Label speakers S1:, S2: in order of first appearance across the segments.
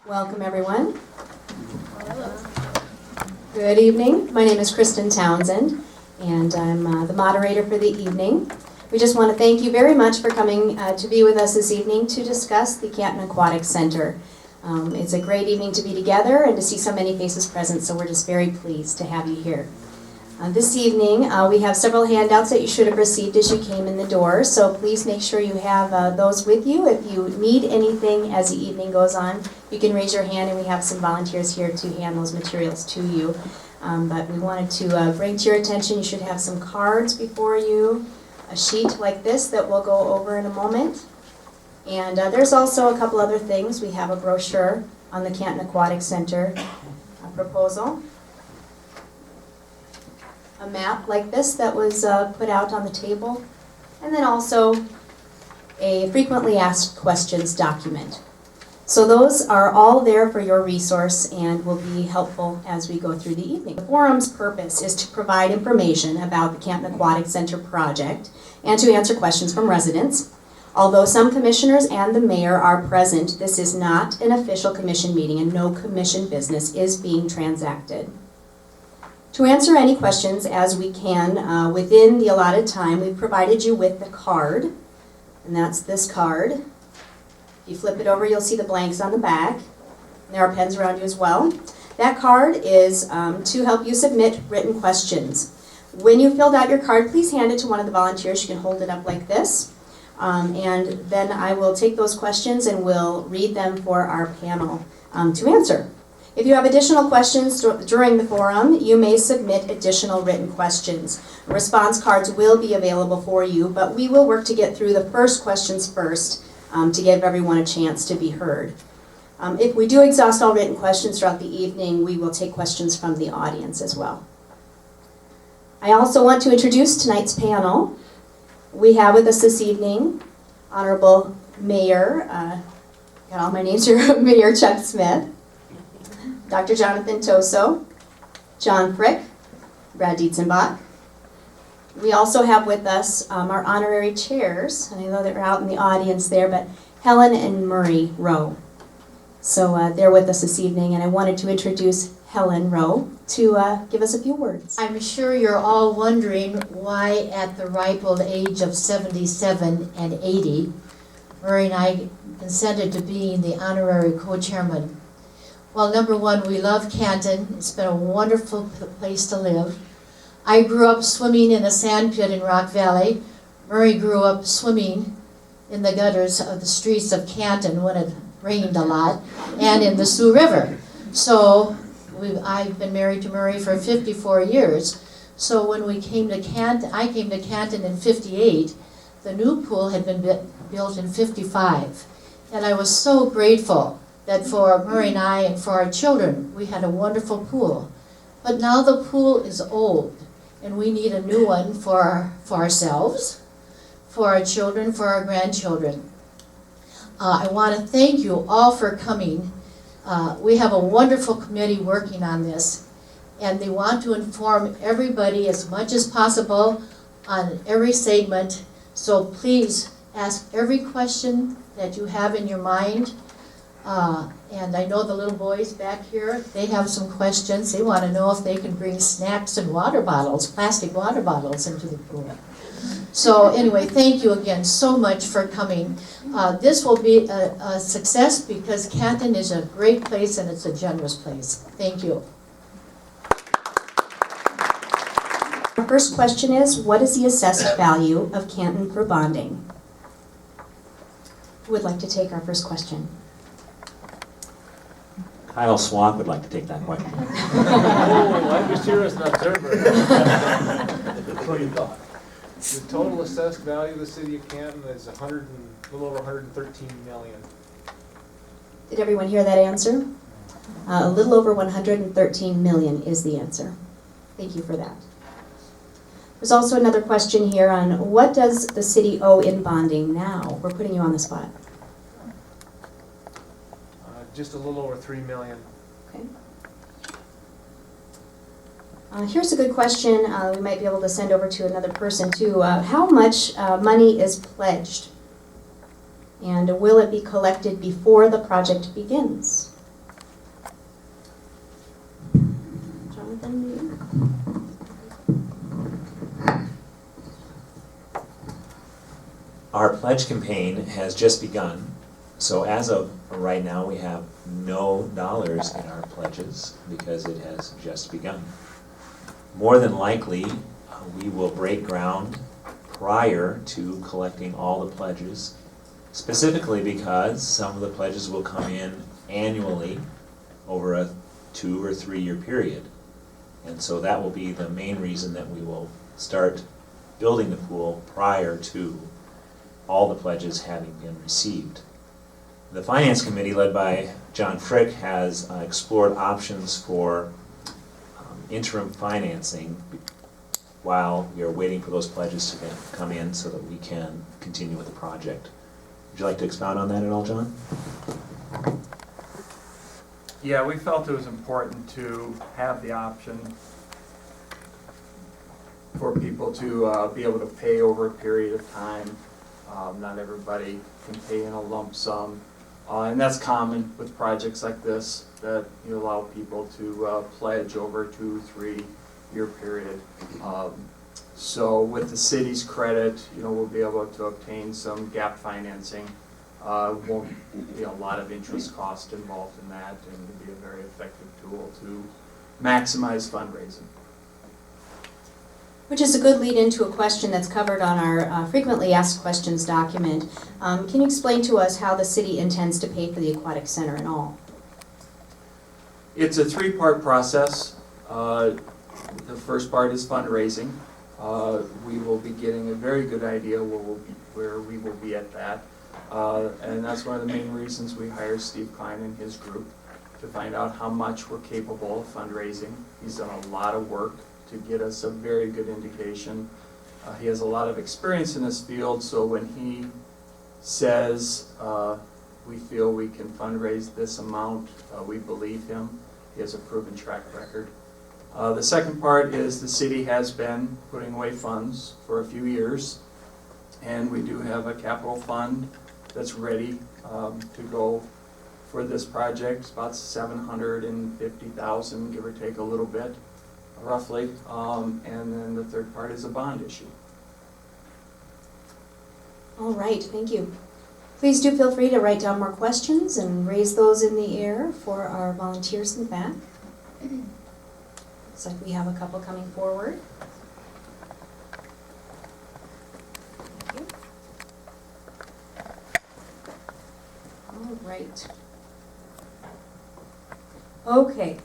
S1: Welcome, everyone. Good evening. My name is Kristen Townsend, and I'm the moderator for the evening. We just want to thank you very much for coming to be with us this evening to discuss the Canton Aquatic Center. It's a great evening to be together and to see so many faces present, so we're just very pleased to have you here. This evening, we have several handouts that you should have received as you came in the door, so please make sure you have those with you. If you need anything as the evening goes on, you can raise your hand and we have some volunteers here to hand those materials to you. But we wanted to bring to your attention, you should have some cards before you, a sheet like this that we'll go over in a moment. And there's also a couple other things. We have a brochure on the Canton Aquatic Center proposal. A map like this that was put out on the table, and then also a frequently asked questions document. So those are all there for your resource and will be helpful as we go through the evening. The forum's purpose is to provide information about the Canton Aquatic Center project and to answer questions from residents. Although some commissioners and the mayor are present, this is not an official commission meeting and no commission business is being transacted. To answer any questions as we can within the allotted time, we've provided you with the card, and that's this card. If you flip it over, you'll see the blanks on the back. And there are pens around you as well. That card is to help you submit written questions. When you filled out your card, please hand it to one of the volunteers. You can hold it up like this. And then I will take those questions and we'll read them for our panel to answer. If you have additional questions during the forum, you may submit additional written questions. Response cards will be available for you, but we will work to get through the first questions first to give everyone a chance to be heard. If we do exhaust all written questions throughout the evening, we will take questions from the audience as well. I also want to introduce tonight's panel. We have with us this evening Honorable Mayor, got all my names here, Mayor Chuck Smith, Dr. Jonathan Toso, John Frick, Brad Dietzenbach. We also have with us our honorary chairs, and I know that we're out in the audience there, but Helen and Murray Rowe. So they're with us this evening, and I wanted to introduce Helen Rowe to give us a few words.
S2: I'm sure you're all wondering why at the ripe old age of 77 and 80, Murray and I consented to being the honorary co-chairman. Well, number one, we love Canton. It's been a wonderful place to live. I grew up swimming in a sand pit in Rock Valley. Murray grew up swimming in the gutters of the streets of Canton when it rained a lot, and in the Sioux River. So I've been married to Murray for 54 years. So when we came to Canton, I came to Canton in 58. The new pool had been built in 55. And I was so grateful that for Murray and I and for our children, we had a wonderful pool. But now the pool is old, and we need a new one for ourselves, for our children, for our grandchildren. I want to thank you all for coming. We have a wonderful committee working on this, and they want to inform everybody as much as possible on every segment. So please ask every question that you have in your mind. And I know the little boys back here, they have some questions. They want to know if they can bring snacks and water bottles, plastic water bottles into the pool. So anyway, thank you again so much for coming. This will be a success because Canton is a great place and it's a generous place. Thank you.
S1: Our first question is, what is the assessed value of Canton for bonding? Who would like to take our first question?
S3: Kyle Swank would like to take that question.
S4: Oh, I'm just here as an observer. That's what you thought. The total assessed value of the city of Canton is a little over 113 million.
S1: Did everyone hear that answer? A little over 113 million is the answer. Thank you for that. There's also another question here on what does the city owe in bonding now? We're putting you on the spot.
S4: Just a little over 3 million.
S1: Okay. Here's a good question we might be able to send over to another person too. How much money is pledged? And will it be collected before the project begins? Jonathan, do you?
S3: Our pledge campaign has just begun, so as of right now, we have no dollars in our pledges because it has just begun. More than likely, we will break ground prior to collecting all the pledges, specifically because some of the pledges will come in annually over a 2 or 3 year period. And so that will be the main reason that we will start building the pool prior to all the pledges having been received. The Finance Committee, led by John Frick, has explored options for interim financing while we are waiting for those pledges to come in so that we can continue with the project. Would you like to expound on that at all, John?
S5: Yeah, we felt it was important to have the option for people to be able to pay over a period of time. Not everybody can pay in a lump sum. And that's common with projects like this, that you allow people to pledge over a 2-3 year period. So with the city's credit, we'll be able to obtain some gap financing. Won't be a lot of interest cost involved in that, and it'll be a very effective tool to maximize fundraising.
S1: Which is a good lead into a question that's covered on our frequently asked questions document. Can you explain to us how the city intends to pay for the aquatic center and all?
S5: It's a 3-part process. The first part is fundraising. We will be getting a very good idea where we will be at that. And that's one of the main reasons we hired Steve Klein and his group, to find out how much we're capable of fundraising. He's done a lot of work to get us a very good indication. He has a lot of experience in this field, so when he says we feel we can fundraise this amount, we believe him. He has a proven track record. The second part is the city has been putting away funds for a few years, and we do have a capital fund that's ready to go for this project. It's about $750,000, give or take a little bit, roughly. And then the third part is a bond issue.
S1: All right, thank you. Please do feel free to write down more questions and raise those in the air for our volunteers in the back. Looks like we have a couple coming forward. Thank you. All right. Okay.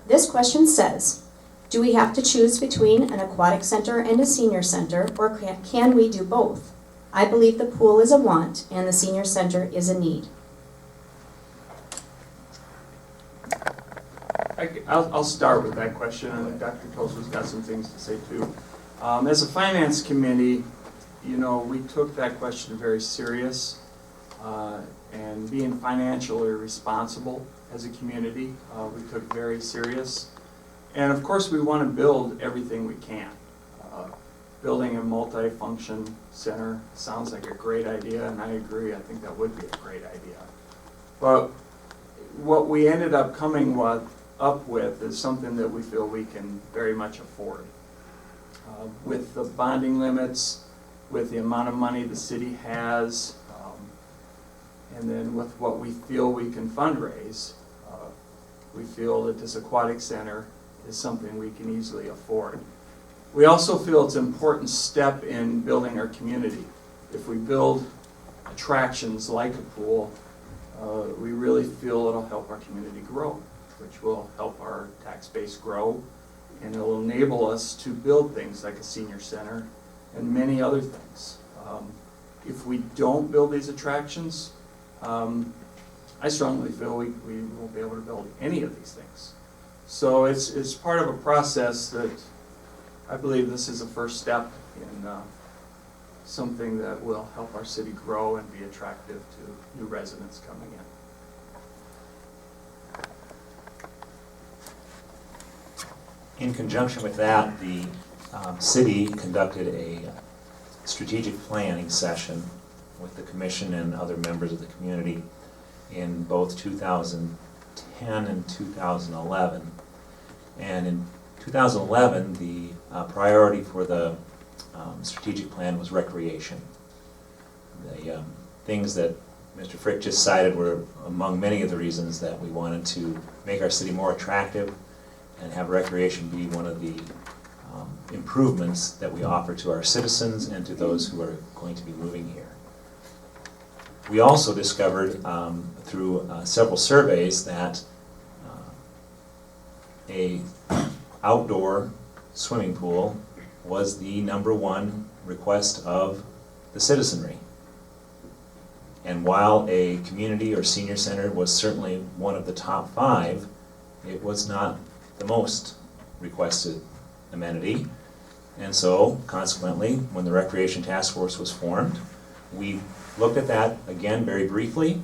S1: This question says, do we have to choose between an aquatic center and a senior center, or can we do both? I believe the pool is a want and the senior center is a need.
S5: I'll start with that question, and Dr. Tosa's got some things to say too. As a finance committee, we took that question very serious, and being financially responsible as a community, we took very serious. And of course, we want to build everything we can. Building a multi-function center sounds like a great idea, and I agree, I think that would be a great idea. But what we ended up coming up with is something that we feel we can very much afford. With the bonding limits, with the amount of money the city has, and then with what we feel we can fundraise, we feel that this aquatic center is something we can easily afford. We also feel it's an important step in building our community. If we build attractions like a pool, we really feel it'll help our community grow, which will help our tax base grow, and it'll enable us to build things like a senior center and many other things. If we don't build these attractions, I strongly feel we won't be able to build any of these things. So it's part of a process that I believe this is a first step in something that will help our city grow and be attractive to new residents coming in.
S3: In conjunction with that, the city conducted a strategic planning session with the commission and other members of the community in both 2010 and 2011. And in 2011, the priority for the strategic plan was recreation. The things that Mr. Frick just cited were among many of the reasons that we wanted to make our city more attractive and have recreation be one of the improvements that we offer to our citizens and to those who are going to be moving here. We also discovered through several surveys that a outdoor swimming pool was the #1 request of the citizenry. And while a community or senior center was certainly one of the top 5, it was not the most requested amenity. And so, consequently, when the Recreation Task Force was formed, we looked at that again very briefly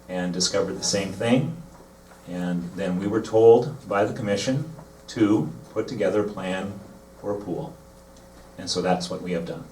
S3: and discovered the same thing. And then we were told by the commission to put together a plan for a pool. And so that's what we have done.